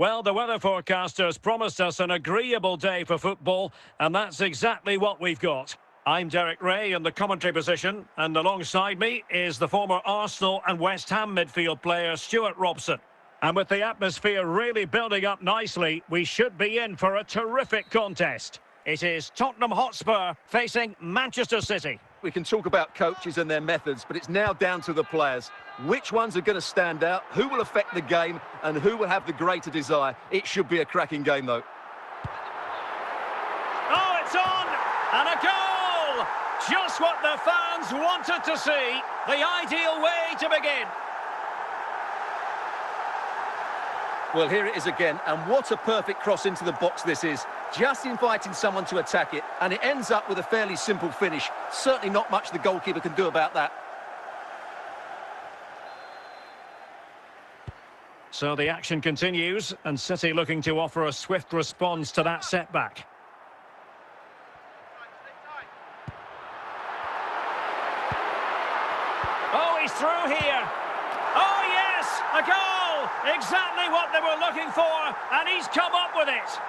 Well, the weather forecasters promised us an agreeable day for football, and that's exactly what we've got. I'm Derek Ray in the commentary position, and alongside me is the former Arsenal and West Ham midfield player Stuart Robson. And with the atmosphere really building up nicely, we should be in for a terrific contest. It is Tottenham Hotspur facing Manchester City. We can talk about coaches and their methods, but it's now down to the players. Which ones are going to stand out, who will affect the game, and who will have the greater desire? It should be a cracking game, though. Oh, it's on! And a goal! Just what the fans wanted to see. The ideal way to begin. Well, here it is again, and what a perfect cross into the box this is. Just inviting someone to attack it, and it ends up with a fairly simple finish. Certainly not much the goalkeeper can do about that. So the action continues, and City looking to offer a swift response to that setback. Oh, he's through here. Oh, yes, a goal! Exactly what they were looking for, and he's come up with it.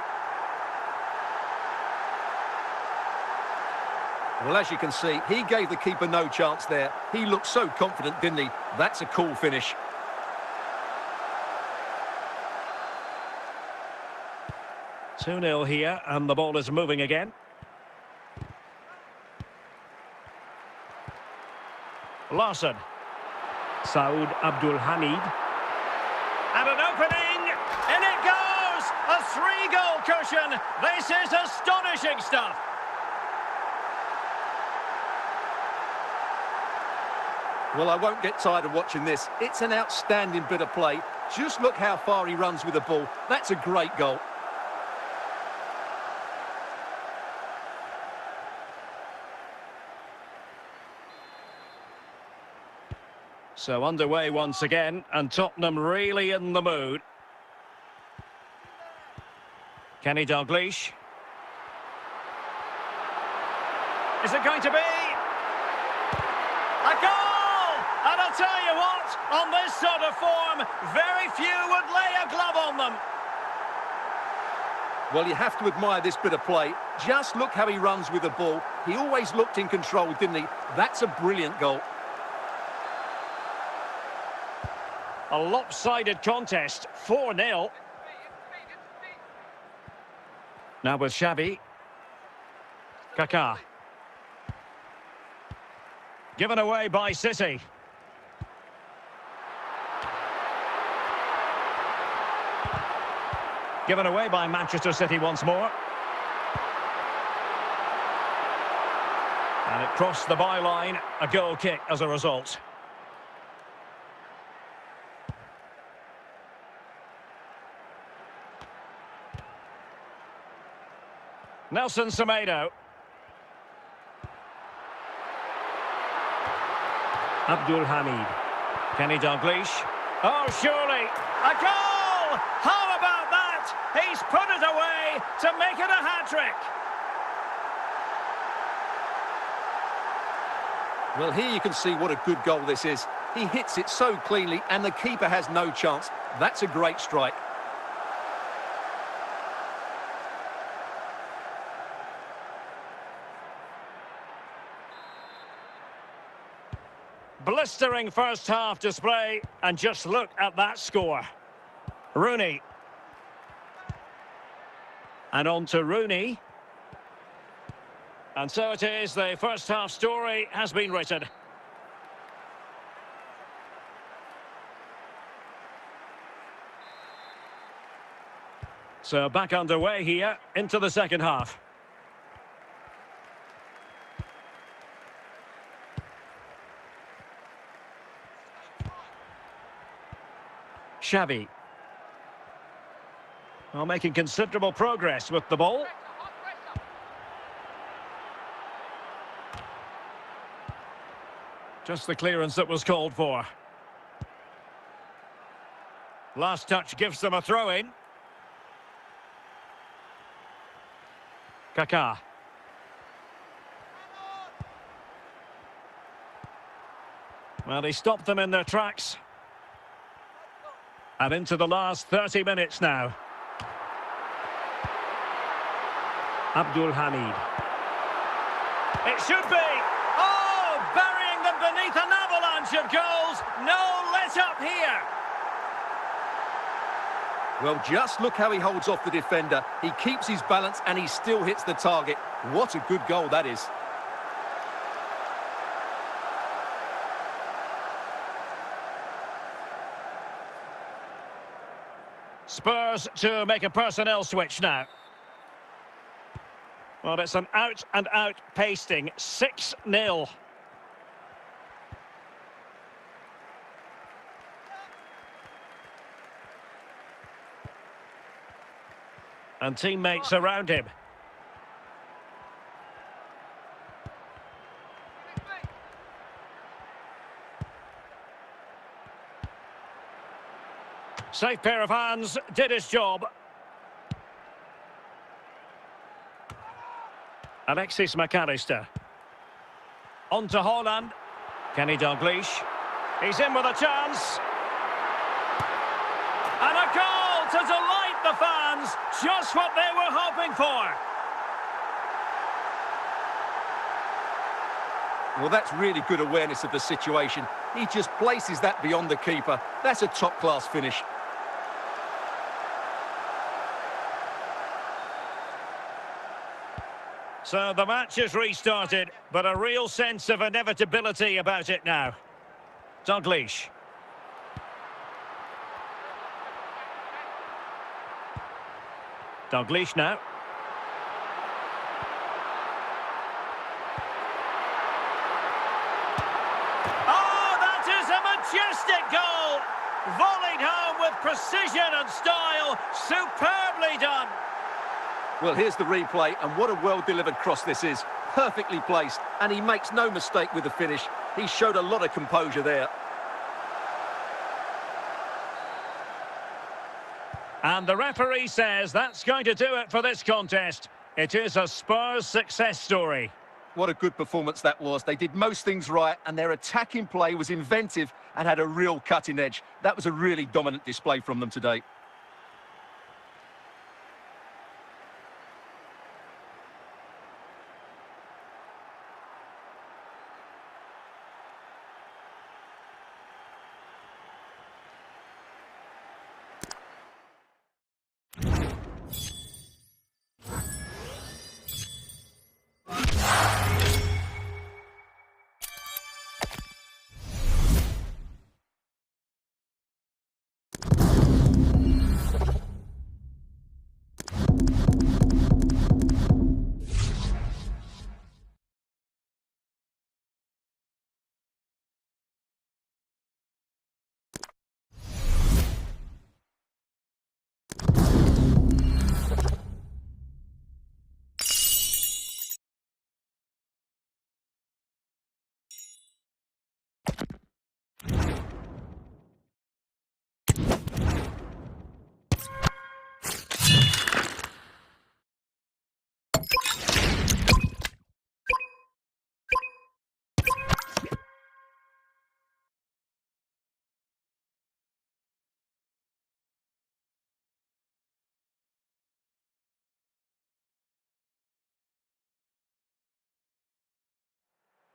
Well, as you can see, he gave the keeper no chance there. He looked so confident, didn't he? That's a cool finish. Two 0 here, and the ball is moving again. Larson. Saud Abdul Hamid. And an opening! In it goes! A 3-goal cushion! This is astonishing stuff! Well, I won't get tired of watching this. It's an outstanding bit of play. Just look how far he runs with the ball. That's a great goal. So underway once again, and Tottenham really in the mood. Kenny Dalglish. Is it going to be? A goal! And I'll tell you what, on this sort of form, very few would lay a glove on them. Well, you have to admire this bit of play. Just look how he runs with the ball. He always looked in control, didn't he? That's a brilliant goal. A lopsided contest, 4-0. Now with Xavi. Kaká. Given away by City. Given away by Manchester City once more. And it crossed the byline, a goal kick as a result. Nelson Semedo. Abdul Hamid. Kenny Dalglish. Oh, surely. A goal! How about that? He's put it away to make it a hat-trick. Well, here you can see what a good goal this is. He hits it so cleanly, and the keeper has no chance. That's a great strike. Blistering first-half display, and just look at that score. Rooney. And on to Rooney. And so it is, the first-half story has been written. So back underway here, into the second half. Xavi. Well, making considerable progress with the ball. Just the clearance that was called for. Last touch gives them a throw-in. Kaká. Well, they stopped them in their tracks. And into the last 30 minutes now. Abdul Hamid. It should be! Oh, burying them beneath an avalanche of goals. No let-up here. Well, just look how he holds off the defender. He keeps his balance and he still hits the target. What a good goal that is. Spurs to make a personnel switch now. Well, it's an out-and-out pasting. 6-0. And teammates around him. Safe pair of hands, did his job. Alexis McAllister. On to Haaland. Kenny Dalglish. He's in with a chance. And a goal to delight the fans. Just what they were hoping for. Well, that's really good awareness of the situation. He just places that beyond the keeper. That's a top-class finish. So the match has restarted, but a real sense of inevitability about it now. Dalglish. Dalglish now. Oh, that is a majestic goal! Volleyed home with precision and style. Superbly done. Well, here's the replay, and what a well-delivered cross this is. Perfectly placed, and he makes no mistake with the finish. He showed a lot of composure there. And the referee says that's going to do it for this contest. It is a Spurs success story. What a good performance that was. They did most things right, and their attacking play was inventive and had a real cutting edge. That was a really dominant display from them today.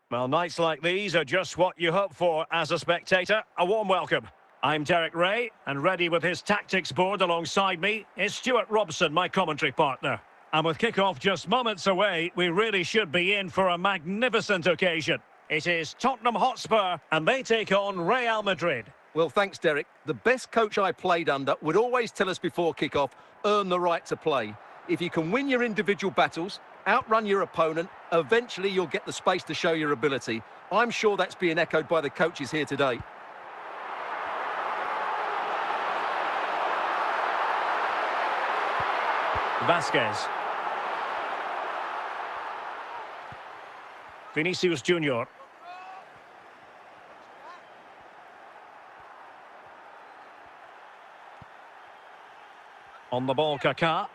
Well, nights like these are just what you hope for as a spectator. A warm welcome. I'm Derek Ray, and ready with his tactics board alongside me is Stuart Robson, my commentary partner. And with kick-off just moments away, we really should be in for a magnificent occasion. It is Tottenham Hotspur, and they take on Real Madrid. Well, thanks, Derek. The best coach I played under would always tell us before kick-off, earn the right to play. If you can win your individual battles, outrun your opponent, eventually you'll get the space to show your ability. I'm sure that's being echoed by the coaches here today. Vasquez. Vinicius Junior. On the ball, Kaká.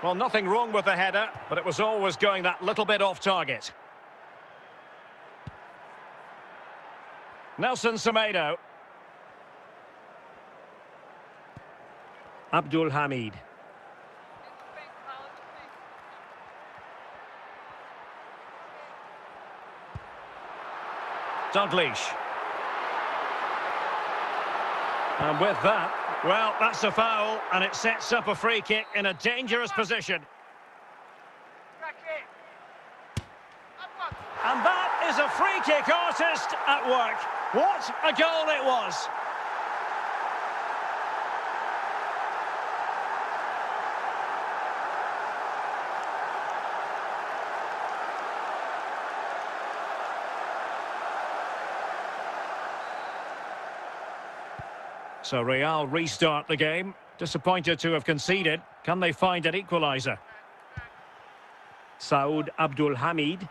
Well, nothing wrong with the header, but it was always going that little bit off target. Nelson Semedo. Abdul Hamid. Dalglish. And with that, well, that's a foul, and it sets up a free kick in a dangerous position. And that is a free kick artist at work. What a goal it was! So Real restart the game. Disappointed to have conceded. Can they find an equaliser? Saud Abdul Hamid.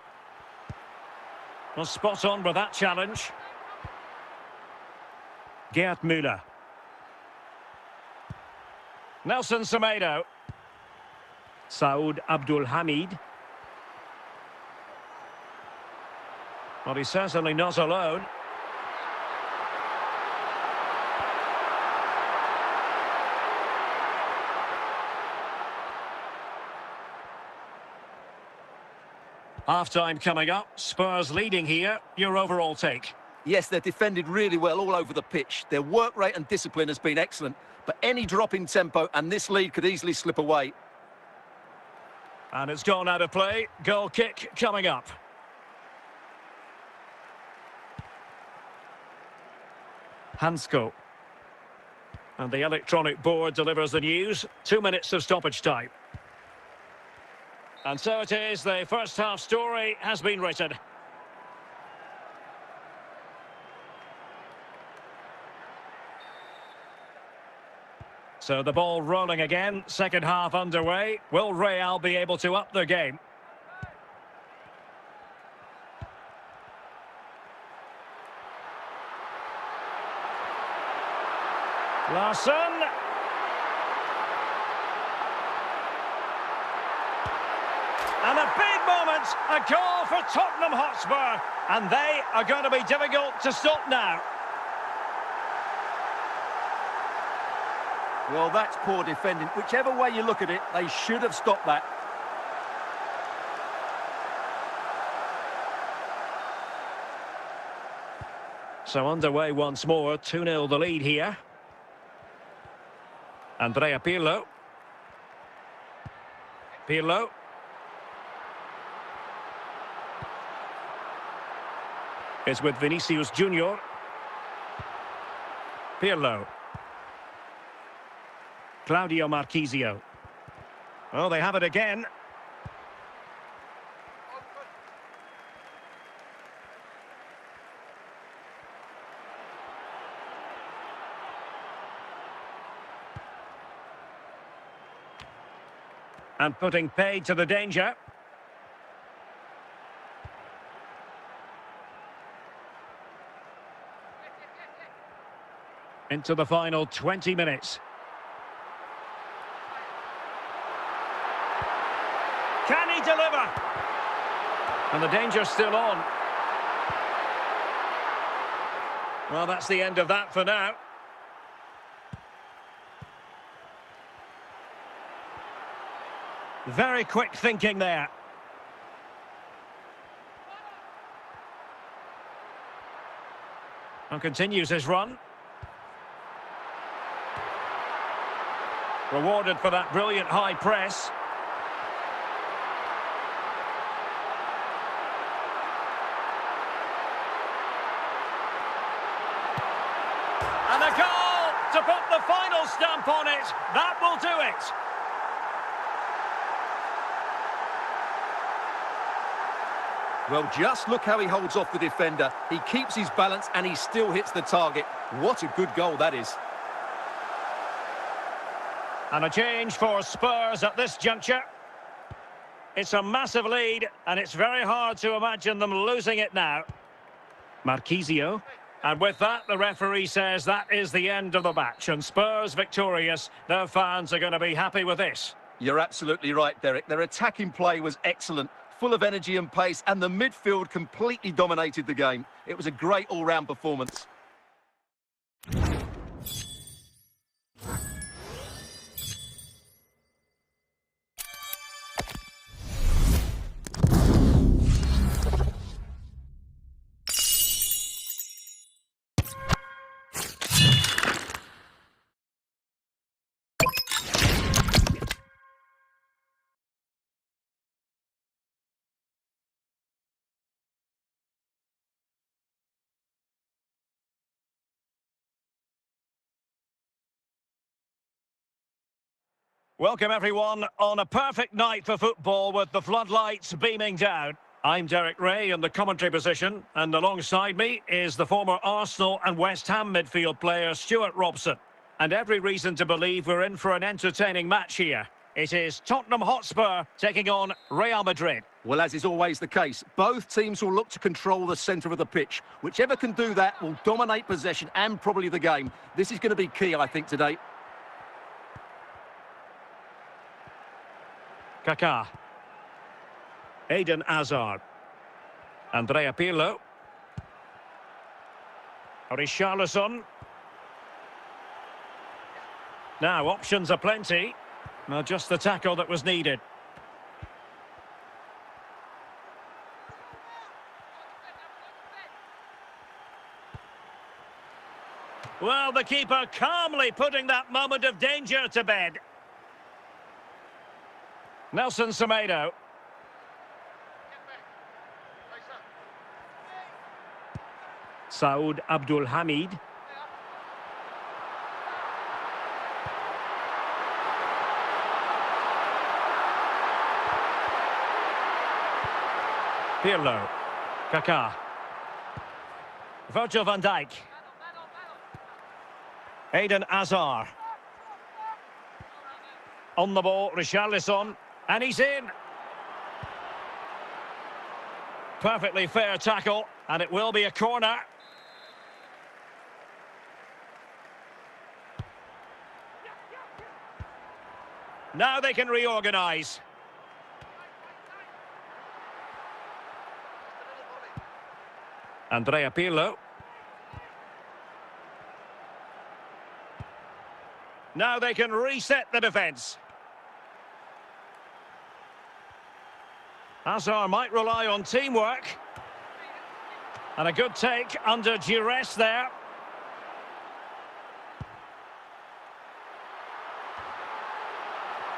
Well, spot on with that challenge. Gerd Müller. Nelson Semedo. Saud Abdul Hamid. Well, he's certainly not alone. Half-time coming up. Spurs leading here. Your overall take? Yes, they're defended really well all over the pitch. Their work rate and discipline has been excellent. But any drop in tempo and this lead could easily slip away. And it's gone out of play. Goal kick coming up. Hansko. And the electronic board delivers the news. 2 minutes of stoppage time. And so it is, the first half story has been written. So the ball rolling again, second half underway. Will Real be able to up their game? Larsson. And a big moment, a goal for Tottenham Hotspur. And they are going to be difficult to stop now. Well, that's poor defending. Whichever way you look at it, they should have stopped that. So underway once more, 2-0 the lead here. Andrea Pirlo. Pirlo. Is with Vinicius Junior. Pirlo. Claudio Marchisio. Oh, they have it again. And putting paid to the danger. Into the final 20 minutes. Can he deliver? And the danger's still on. Well, that's the end of that for now. Very quick thinking there. And continues his run. Rewarded for that brilliant high press. And a goal to put the final stamp on it. That will do it. Well, just look how he holds off the defender. He keeps his balance and he still hits the target. What a good goal that is. And a change for Spurs at this juncture. It's a massive lead, and it's very hard to imagine them losing it now. Marchisio. And with that, the referee says that is the end of the match. And Spurs victorious. Their fans are going to be happy with this. You're absolutely right, Derek. Their attacking play was excellent. full of energy and pace, and the midfield completely dominated the game. It was a great all-round performance. Welcome everyone on a perfect night for football with the floodlights beaming down. I'm Derek Ray in the commentary position, and alongside me is the former Arsenal and West Ham midfield player Stuart Robson. And every reason to believe we're in for an entertaining match here. It is Tottenham Hotspur taking on Real Madrid. Well, as is always the case, both teams will look to control the centre of the pitch. Whichever can do that will dominate possession and probably the game. This is going to be key, I think, today. Kaká. Eden Hazard. Andrea Pirlo. Richarlison. Now, options are plenty. Well, just the tackle that was needed. Well, the keeper calmly putting that moment of danger to bed. Nelson Semedo. Saud Abdul Hamid. Pirlo. Kaká. Virgil van Dijk. Eden Hazard. On the ball, Richarlison. And he's in. Perfectly fair tackle, and it will be a corner. Now they can reorganise. Andrea Pirlo. Now they can reset the defence. Hazard might rely on teamwork. And a good take under duress there.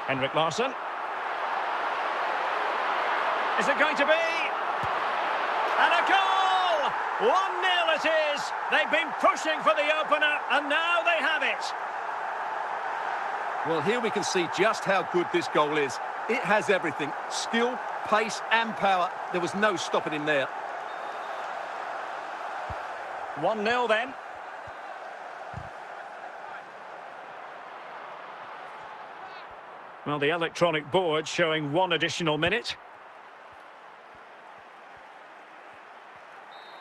Henrik Larsson. Is it going to be? And a goal! 1-0 it is. They've been pushing for the opener, and now they have it. Well, here we can see just how good this goal is. It has everything. Skill, pace and power. There was no stopping him there. 1-0 then. Well, the electronic board showing 1 additional minute.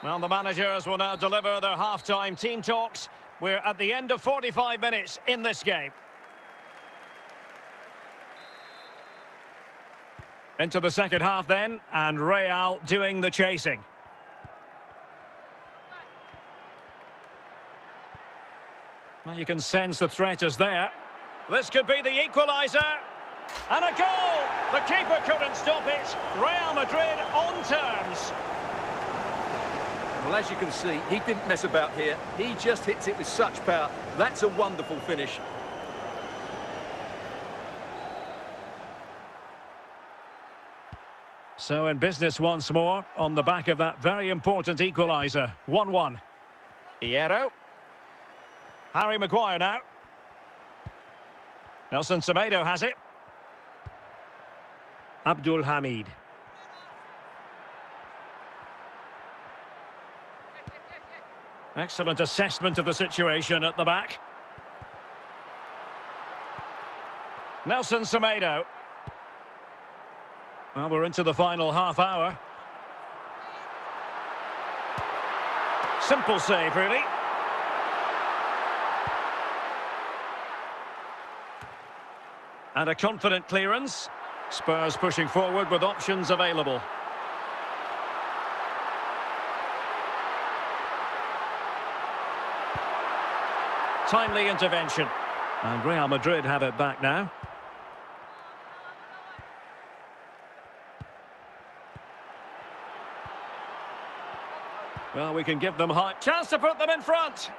Well, the managers will now deliver their half-time team talks. We're at the end of 45 minutes in this game. Into the second half then, and Real doing the chasing. Well, you can sense the threat is there. This could be the equaliser. And a goal! The keeper couldn't stop it. Real Madrid on terms. Well, as you can see, he didn't mess about here. He just hits it with such power. That's a wonderful finish. So in business once more, on the back of that very important equaliser. 1-1. Hierro. Harry Maguire now. Nelson Semedo has it. Abdul Hamid. Excellent assessment of the situation at the back. Nelson Semedo. Well, we're into the final half hour. Simple save, really. And a confident clearance. Spurs pushing forward with options available. Timely intervention. And Real Madrid have it back now. Well, we can give them high chance to put them in front.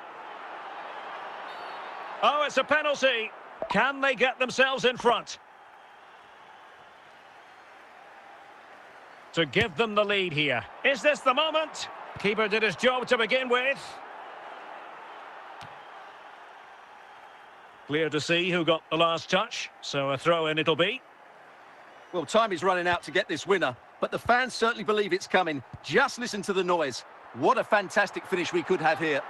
Oh, it's a penalty. Can they get themselves in front? To give them the lead here. Is this the moment? Keeper did his job to begin with. Clear to see who got the last touch, so a throw-in it'll be. Well, time is running out to get this winner, but the fans certainly believe it's coming. Just listen to the noise. What a fantastic finish we could have here.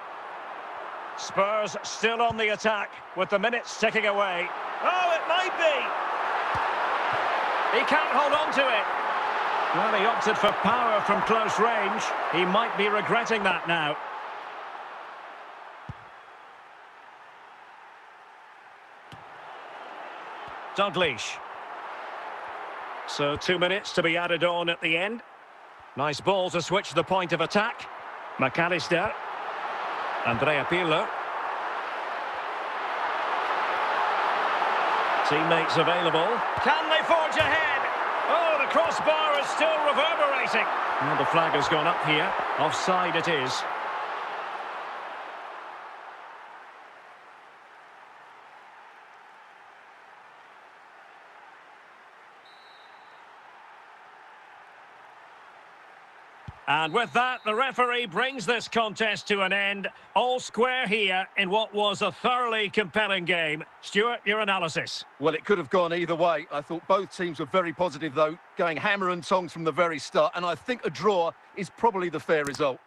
Spurs still on the attack, with the minutes ticking away. Oh, it might be! He can't hold on to it. Well, he opted for power from close range. He might be regretting that now. Dalglish. So 2 minutes to be added on at the end. Nice ball to switch the point of attack. McAllister. Andrea Pirlo. Teammates available. Can they forge ahead? Oh, the crossbar is still reverberating. Well, the flag has gone up here. Offside it is. And with that, the referee brings this contest to an end. All square here in what was a thoroughly compelling game. Stuart, your analysis. Well, it could have gone either way. I thought both teams were very positive, though, going hammer and tongs from the very start. And I think a draw is probably the fair result.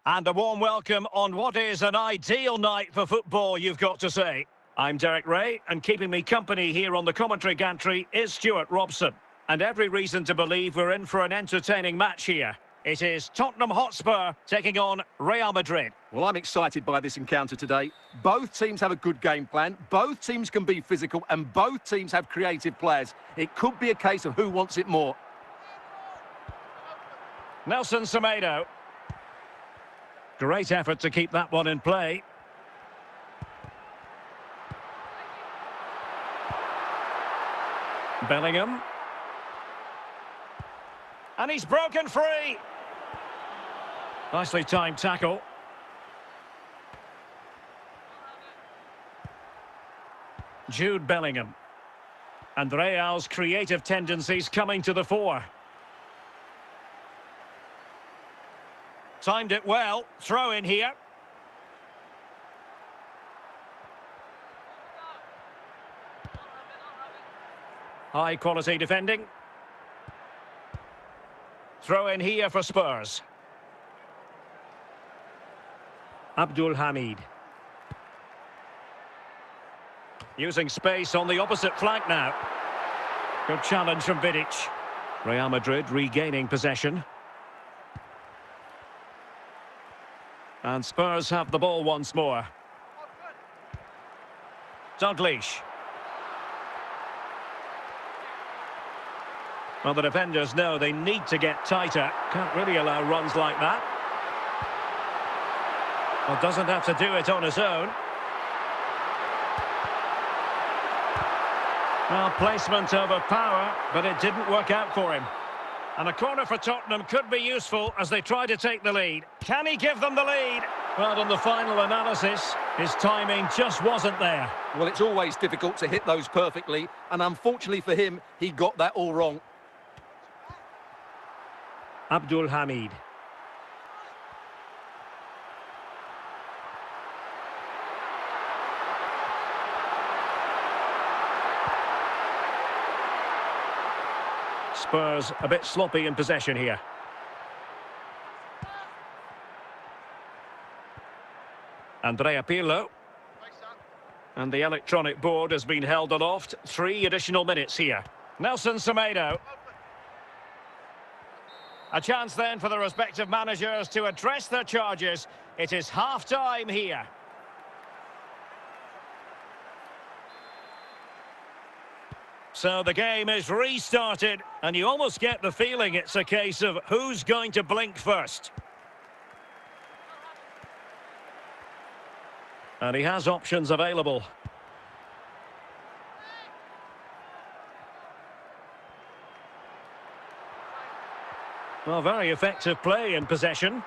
And a warm welcome on what is an ideal night for football, you've got to say. I'm Derek Ray, and keeping me company here on the commentary gantry is Stuart Robson. And every reason to believe we're in for an entertaining match here. It is Tottenham Hotspur taking on Real Madrid. Well, I'm excited by this encounter today. Both teams have a good game plan, both teams can be physical, and both teams have creative players. It could be a case of who wants it more. Nelson Semedo. Great effort to keep that one in play. Bellingham. And he's broken free. Nicely timed tackle. Jude Bellingham. And Real's creative tendencies coming to the fore. Timed it well. Throw in here. High quality defending. Throw in here for Spurs. Abdul Hamid. Using space on the opposite flank now. Good challenge from Vidic. Real Madrid regaining possession. And Spurs have the ball once more. Dalglish. Well, the defenders know they need to get tighter. Can't really allow runs like that. Well, doesn't have to do it on his own. Well, placement over power, but it didn't work out for him. And a corner for Tottenham could be useful as they try to take the lead. Can he give them the lead? Well, on the final analysis, his timing just wasn't there. Well, it's always difficult to hit those perfectly, and unfortunately for him, he got that all wrong. Abdul Hamid. Spurs a bit sloppy in possession here. Andrea Pirlo. And the electronic board has been held aloft. 3 additional minutes here. Nelson Semedo. A chance then for the respective managers to address their charges. It is half-time here. So the game is restarted, and you almost get the feeling it's a case of who's going to blink first. And he has options available. Well, very effective play in possession.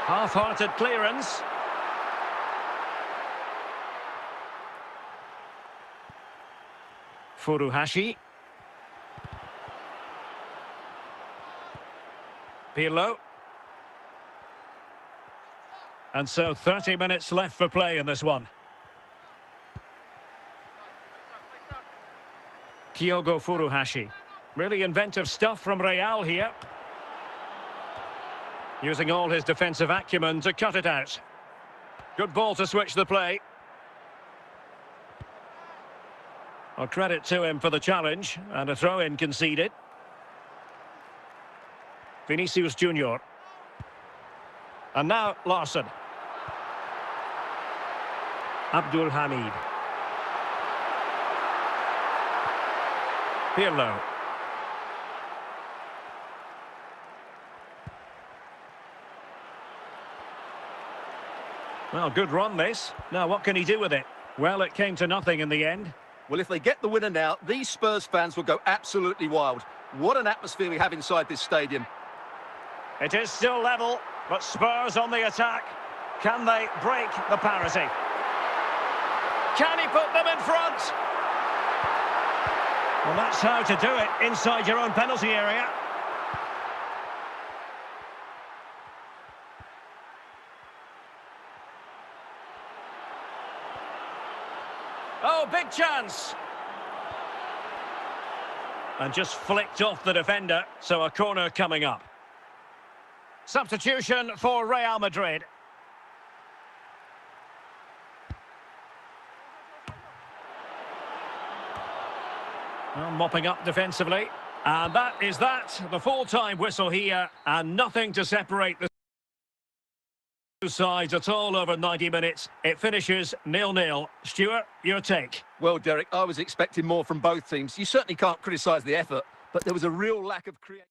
Half-hearted clearance. Furuhashi. Pirlo. And so 30 minutes left for play in this one. Kyogo Furuhashi. Really inventive stuff from Real here. Using all his defensive acumen to cut it out. Good ball to switch the play. Well, credit to him for the challenge, and a throw-in conceded. Vinicius Junior. And now Larsson. Abdul Hamid. Pirlo. Well, good run this. Now what can he do with it? Well, it came to nothing in the end. Well, if they get the winner now, these Spurs fans will go absolutely wild. What an atmosphere we have inside this stadium. It is still level, but Spurs on the attack. Can they break the parity? Can he put them in front? Well, that's how to do it inside your own penalty area. Oh, big chance. And just flicked off the defender, so a corner coming up. Substitution for Real Madrid. Well, mopping up defensively. And that is that. The full-time whistle here, and nothing to separate the two sides at all over 90 minutes. It finishes 0-0. Stuart, your take? Well, Derek, I was expecting more from both teams. You certainly can't criticise the effort, but there was a real lack of creativity.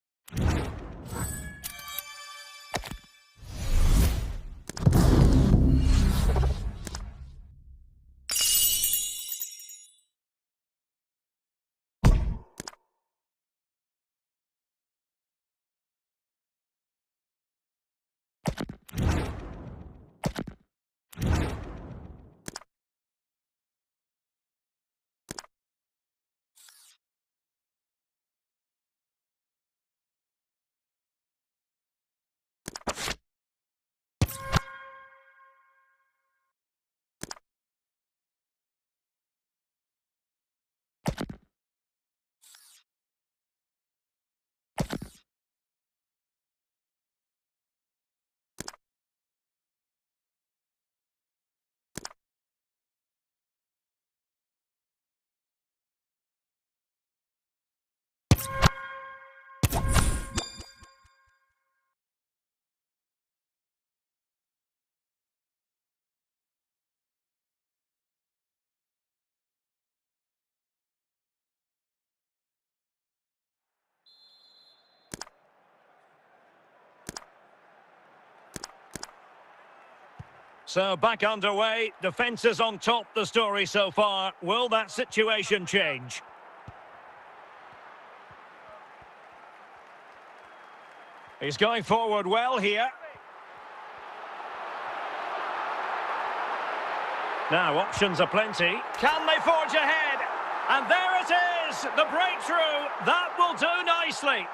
So back underway, defence is on top, the story so far. Will that situation change? He's going forward well here. Now, options are plenty. Can they forge ahead? And there it is, the breakthrough. That will do nicely.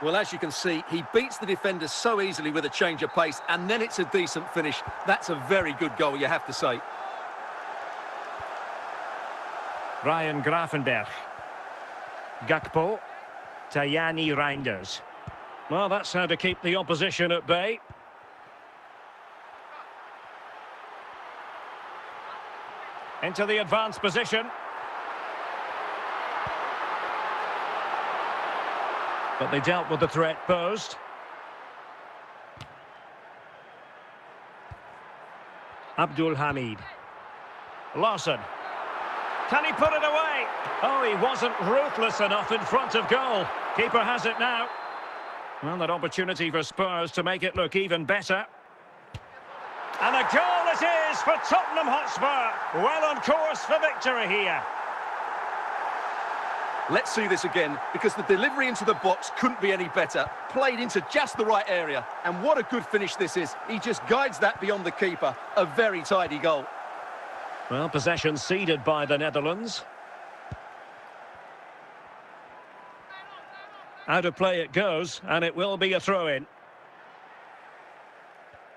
Well, as you can see, he beats the defender so easily with a change of pace, and then it's a decent finish. That's a very good goal, you have to say. Ryan Gravenberch. Gakpo. Tajani Reinders. Well, that's how to keep the opposition at bay. Into the advanced position. But they dealt with the threat posed. Abdul Hamid. Lawson. Can he put it away? Oh, he wasn't ruthless enough in front of goal. Keeper has it now. Well, that opportunity for Spurs to make it look even better. And a goal it is for Tottenham Hotspur. Well on course for victory here. Let's see this again, because the delivery into the box couldn't be any better. Played into just the right area. And what a good finish this is. He just guides that beyond the keeper. A very tidy goal. Well, possession ceded by the Netherlands. Out of play it goes, and it will be a throw-in.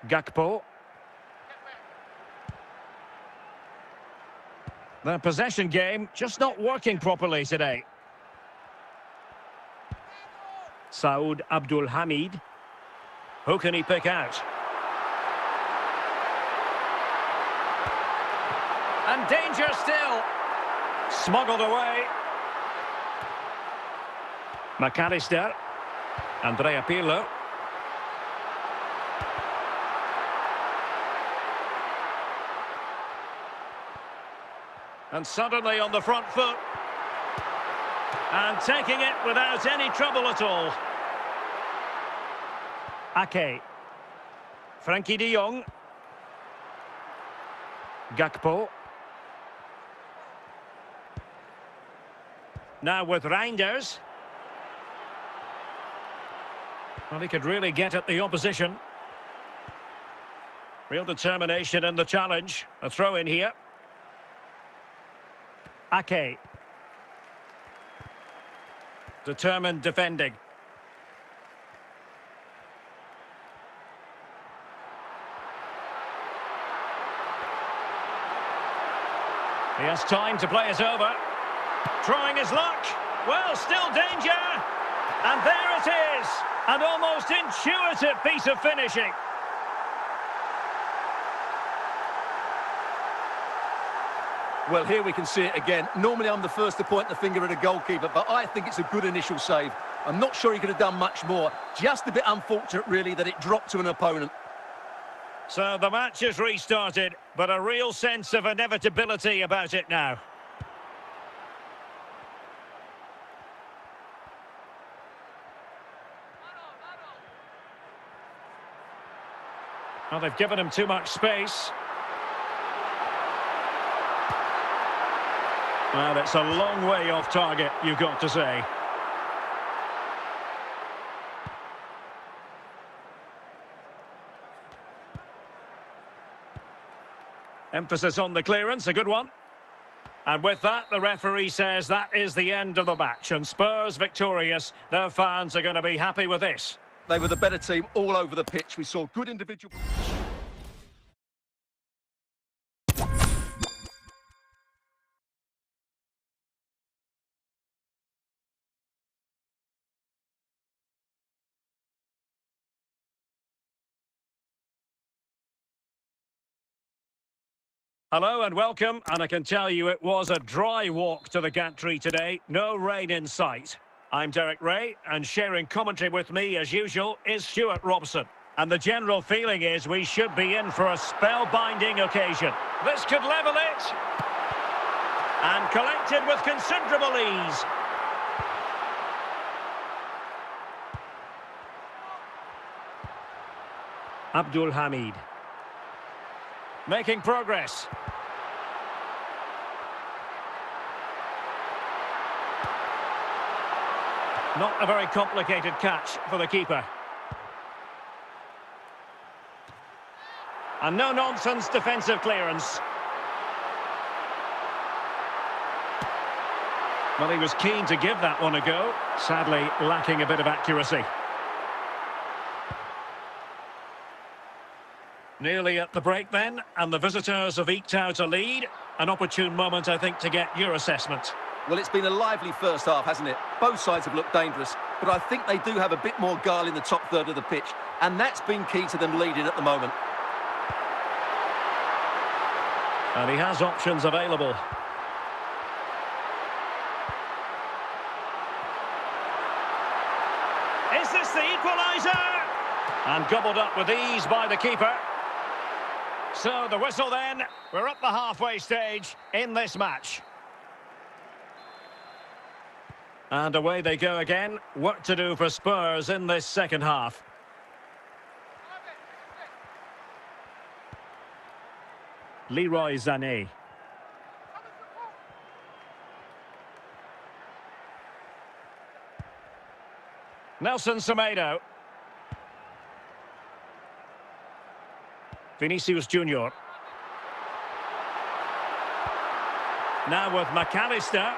Gakpo. The possession game just not working properly today. Saud Abdul Hamid. Who can he pick out? And danger still. Smuggled away. McAllister. Andrea Pirlo. And suddenly on the front foot. And taking it without any trouble at all. Ake. Frankie de Jong. Gakpo. Now with Reinders. Well, he could really get at the opposition. Real determination in the challenge. A throw in here. Ake. Determined defending. He has time to play it over. Trying his luck. Well, still danger. And there it is. An almost intuitive piece of finishing. Well, here we can see it again. Normally I'm the first to point the finger at a goalkeeper, but I think it's a good initial save. I'm not sure he could have done much more. Just a bit unfortunate, really, that it dropped to an opponent. So the match is restarted, but a real sense of inevitability about it now. Well, they've given him too much space. Well, it's a long way off target, you've got to say. Emphasis on the clearance, a good one. And with that, the referee says that is the end of the match. And Spurs victorious. Their fans are going to be happy with this. They were the better team all over the pitch. We saw good individual... Hello and welcome, and I can tell you it was a dry walk to the gantry today. No rain in sight. I'm Derek Ray, and sharing commentary with me, as usual, is Stuart Robson. And the general feeling is we should be in for a spellbinding occasion. This could level it. And collected with considerable ease. Abdul Hamid. Making progress. Not a very complicated catch for the keeper. And no-nonsense defensive clearance. Well, he was keen to give that one a go. Sadly, lacking a bit of accuracy. Nearly at the break then, and the visitors have eked out a lead. An opportune moment, I think, to get your assessment. Well, it's been a lively first half, hasn't it? Both sides have looked dangerous, but I think they do have a bit more guile in the top third of the pitch, and that's been key to them leading at the moment. And he has options available. Is this the equaliser? And gobbled up with ease by the keeper. So the whistle then. We're up the halfway stage in this match. And away they go again. Work to do for Spurs in this second half. Leroy Sané. Nelson Semedo. Vinicius Junior. Now with McAllister.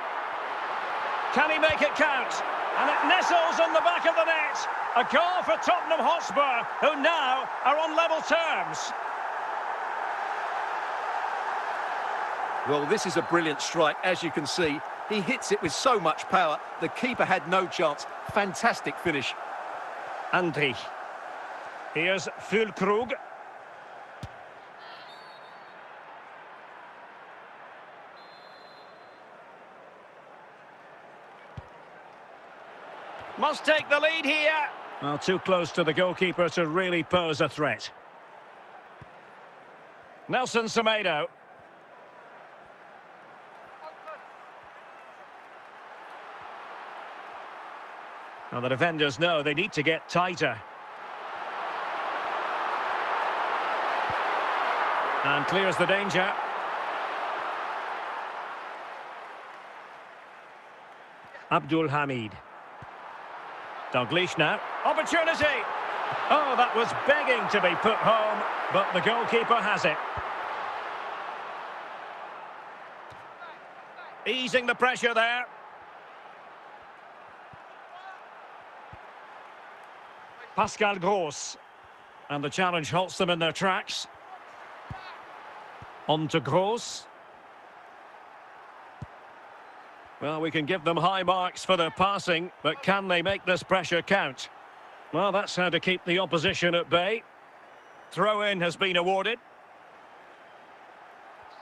Can he make it count? And it nestles on the back of the net. A goal for Tottenham Hotspur, who now are on level terms. Well, this is a brilliant strike, as you can see. He hits it with so much power. The keeper had no chance. Fantastic finish. Andri. Here's Füllkrug. Must take the lead here. Well, too close to the goalkeeper to really pose a threat. Nelson Semedo. Now the defenders know they need to get tighter. And clears the danger. Abdul Hamid. Dalglish now. Opportunity! Oh, that was begging to be put home, but the goalkeeper has it. Easing the pressure there. Pascal Gross. And the challenge halts them in their tracks. On to Gross. Well, we can give them high marks for their passing, but can they make this pressure count? Well, that's how to keep the opposition at bay. Throw-in has been awarded.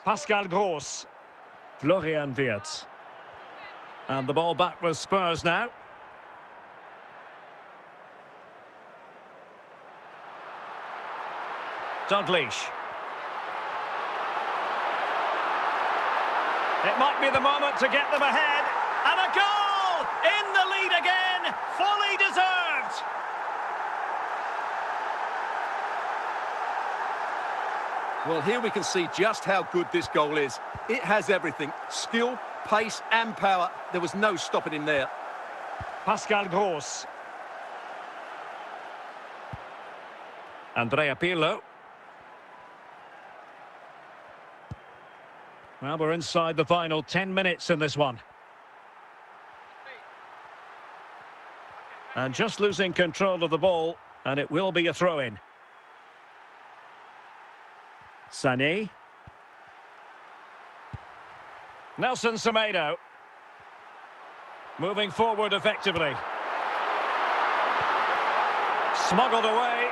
Pascal Gross. Florian Wirtz. And the ball back with Spurs now. Dalglish. It might be the moment to get them ahead. And a goal! In the lead again! Fully deserved! Well, here we can see just how good this goal is. It has everything. Skill, pace and power. There was no stopping him there. Pascal Gross. Andrea Pirlo. Well, we're inside the final 10 minutes in this one. And just losing control of the ball, and it will be a throw-in. Sané. Nelson Semedo. Moving forward effectively. Smuggled away.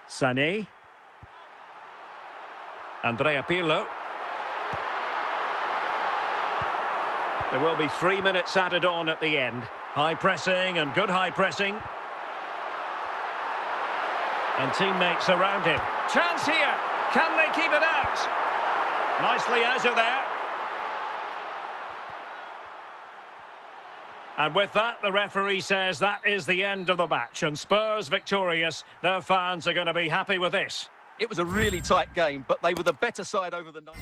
Sané. Andrea Pirlo. There will be 3 minutes added on at the end. High pressing and good high pressing. And teammates around him. Chance here. Can they keep it out? Nicely out of there. And with that, the referee says that is the end of the match. And Spurs victorious. Their fans are going to be happy with this. It was a really tight game, but they were the better side over the night.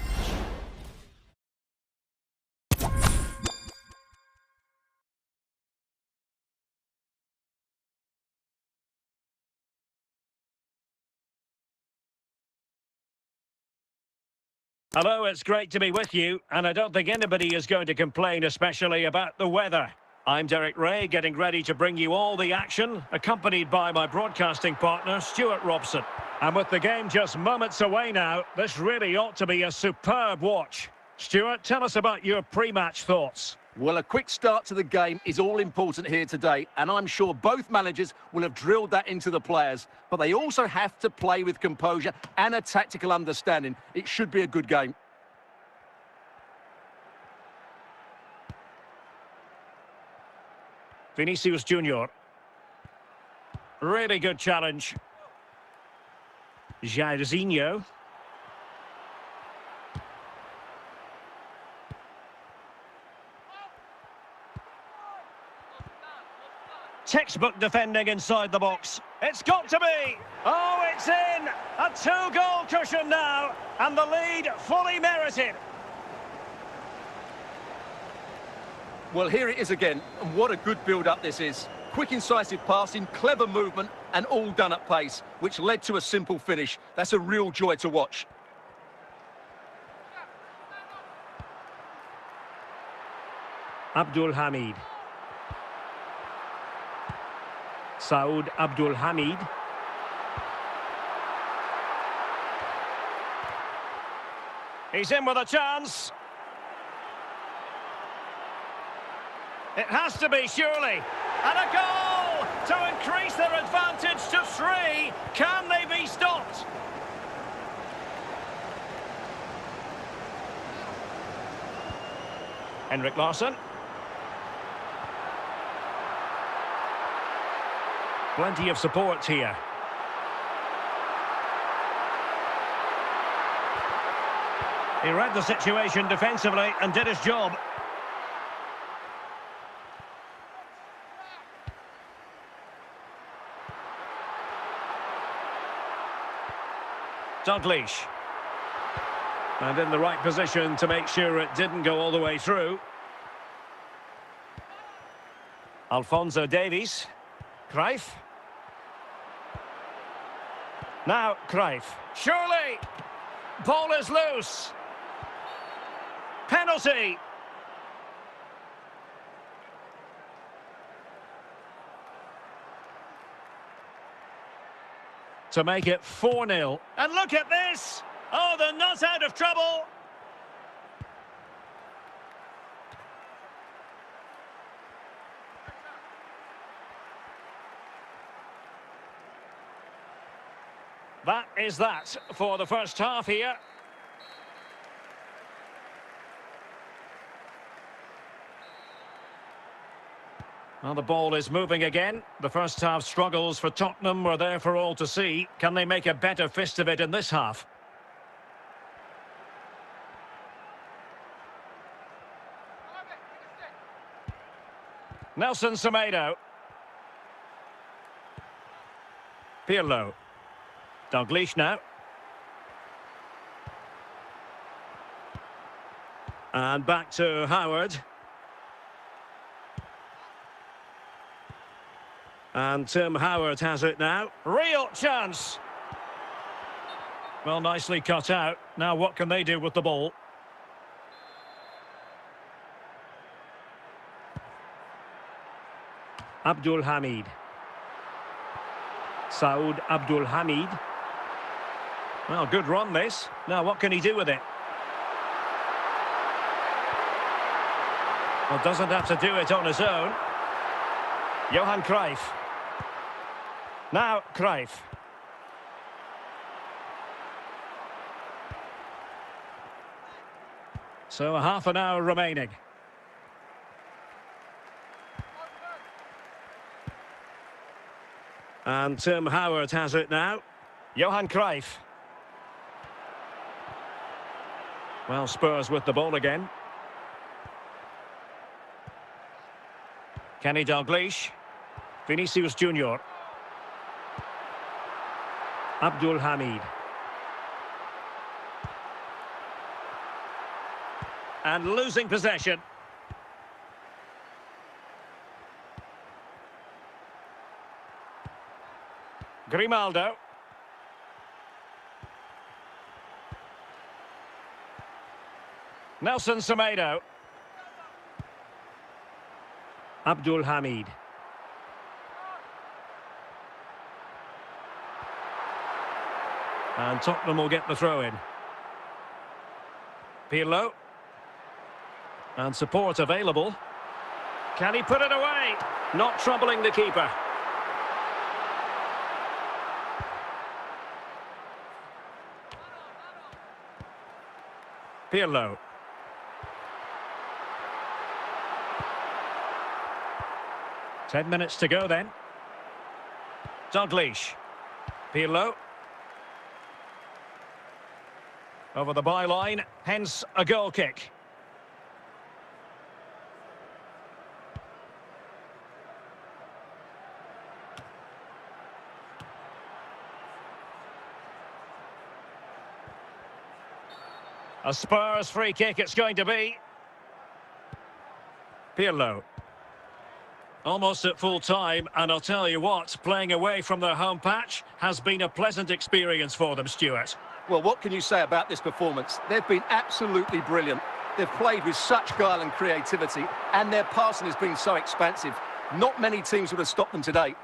Hello, it's great to be with you. And I don't think anybody is going to complain, especially about the weather. I'm Derek Ray, getting ready to bring you all the action, accompanied by my broadcasting partner, Stuart Robson. And with the game just moments away now, this really ought to be a superb watch. Stuart, tell us about your pre-match thoughts. Well, a quick start to the game is all important here today, and I'm sure both managers will have drilled that into the players. But they also have to play with composure and a tactical understanding. It should be a good game. Vinicius Junior. Really good challenge. Jairzinho. Textbook defending inside the box. It's got to be. Oh, it's in. A two-goal cushion now. And the lead fully merited. Well, here it is again, and what a good build-up this is. Quick, incisive passing, clever movement, and all done at pace, which led to a simple finish. That's a real joy to watch. Abdul Hamid. Saud Abdul Hamid. He's in with a chance. It has to be, surely. And a goal to increase their advantage to 3. Can they be stopped? Henrik Larsson. Plenty of support here. He read the situation defensively and did his job. Dalglish. And in the right position to make sure it didn't go all the way through. Alphonso Davies. Cruyff. Now Cruyff. Surely! Ball is loose. Penalty! To make it 4-0. And look at this! Oh, they're not out of trouble! That is that for the first half here. Well, the ball is moving again. The first half struggles for Tottenham were there for all to see. Can they make a better fist of it in this half? Nelson Semedo. Pirlo. Dalglish now. And back to Howard. And Tim Howard has it now. Real chance. Well, nicely cut out. Now what can they do with the ball? Abdul Hamid. Saud Abdul Hamid. Well, good run this. Now what can he do with it? Well, doesn't have to do it on his own. Johan Cruyff. Now Cruyff. So half an hour remaining. And Tim Howard has it now. Johan Cruyff. Well, Spurs with the ball again. Kenny Dalglish. Vinicius Junior. Abdul Hamid. And losing possession. Grimaldo. Nelson Semedo. Abdul Hamid. And Tottenham will get the throw in. Pirlo. And support available. Can he put it away? Not troubling the keeper. Pirlo. Ten minutes to go then. Dalglish. Pirlo. Over the byline, hence a goal kick. A Spurs free kick it's going to be. Pirlo. Almost at full time, and I'll tell you what, playing away from their home patch has been a pleasant experience for them, Stuart. Well, what can you say about this performance? They've been absolutely brilliant. They've played with such guile and creativity, and their passing has been so expansive. Not many teams would have stopped them today.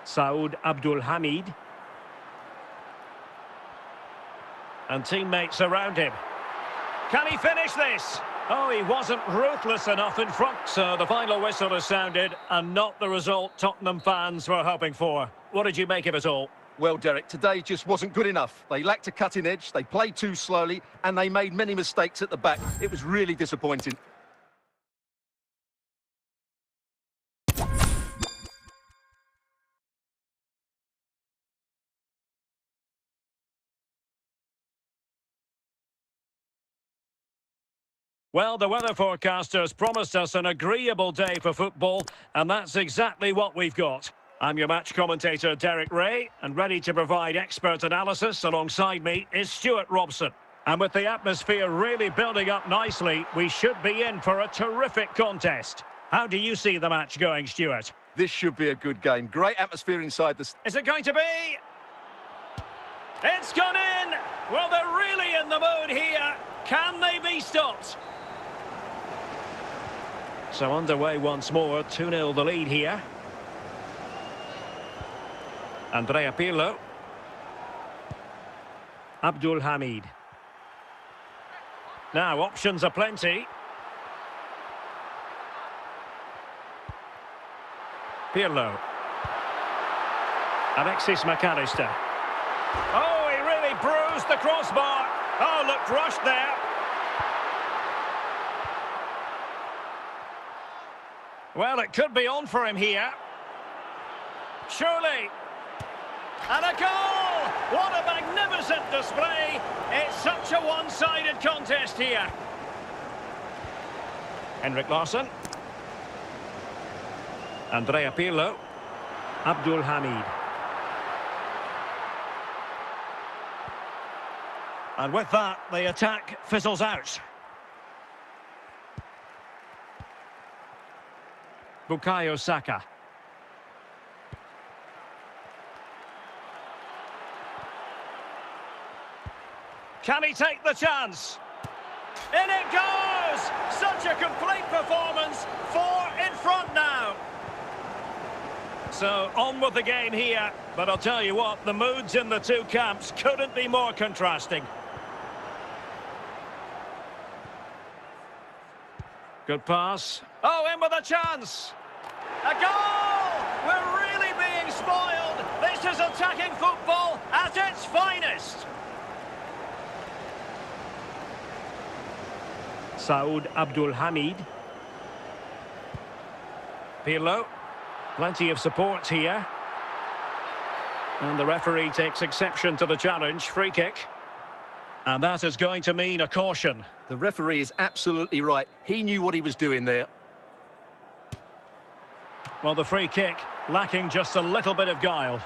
Saud Abdul Hamid. And teammates around him. Can he finish this? Oh, he wasn't ruthless enough in front. So the final whistle has sounded, and not the result Tottenham fans were hoping for. What did you make of it all? Well, Derek, today just wasn't good enough. They lacked a cutting edge, they played too slowly, and they made many mistakes at the back. It was really disappointing. Well, the weather forecasters promised us an agreeable day for football, and that's exactly what we've got. I'm your match commentator, Derek Ray, and ready to provide expert analysis alongside me is Stuart Robson. And with the atmosphere really building up nicely, we should be in for a terrific contest. How do you see the match going, Stuart? This should be a good game. Great atmosphere inside the... Is it going to be? It's gone in! Well, they're really in the mood here. Can they be stopped? So underway once more, 2-0 the lead here. Andrea Pirlo. Abdul Hamid. Now, options are plenty. Pirlo. Alexis McAllister. Oh, he really bruised the crossbar. Oh, looked rushed there. Well, it could be on for him here. Surely. And a goal! What a magnificent display. It's such a one-sided contest here. Henrik Larsson. Andrea Pirlo. Abdul Hamid. And with that, the attack fizzles out. Bukayo Saka. Can he take the chance? In it goes! Such a complete performance. 4 in front now. So, on with the game here. But I'll tell you what, the moods in the two camps couldn't be more contrasting. Good pass. Oh, in with a chance. A goal! We're really being spoiled. This is attacking football at its finest. Saud Abdul Hamid. Pirlo. Plenty of support here. And the referee takes exception to the challenge. Free kick. And that is going to mean a caution. The referee is absolutely right. He knew what he was doing there. Well, the free kick lacking just a little bit of guile.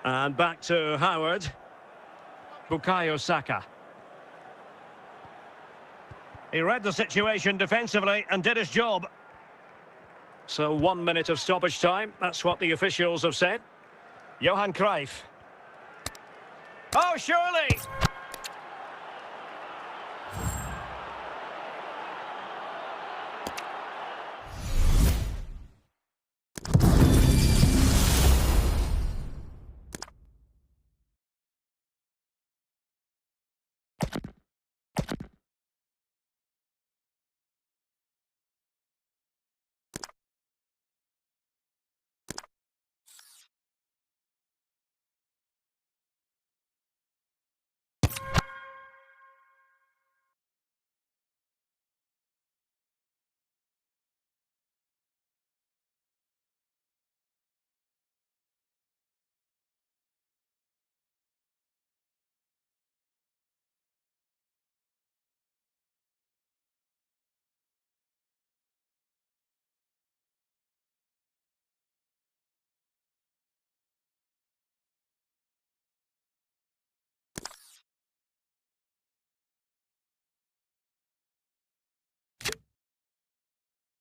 And back to Howard. Bukayo Saka. He read the situation defensively and did his job. So 1 minute of stoppage time. That's what the officials have said. Johan Cruyff. Oh, surely!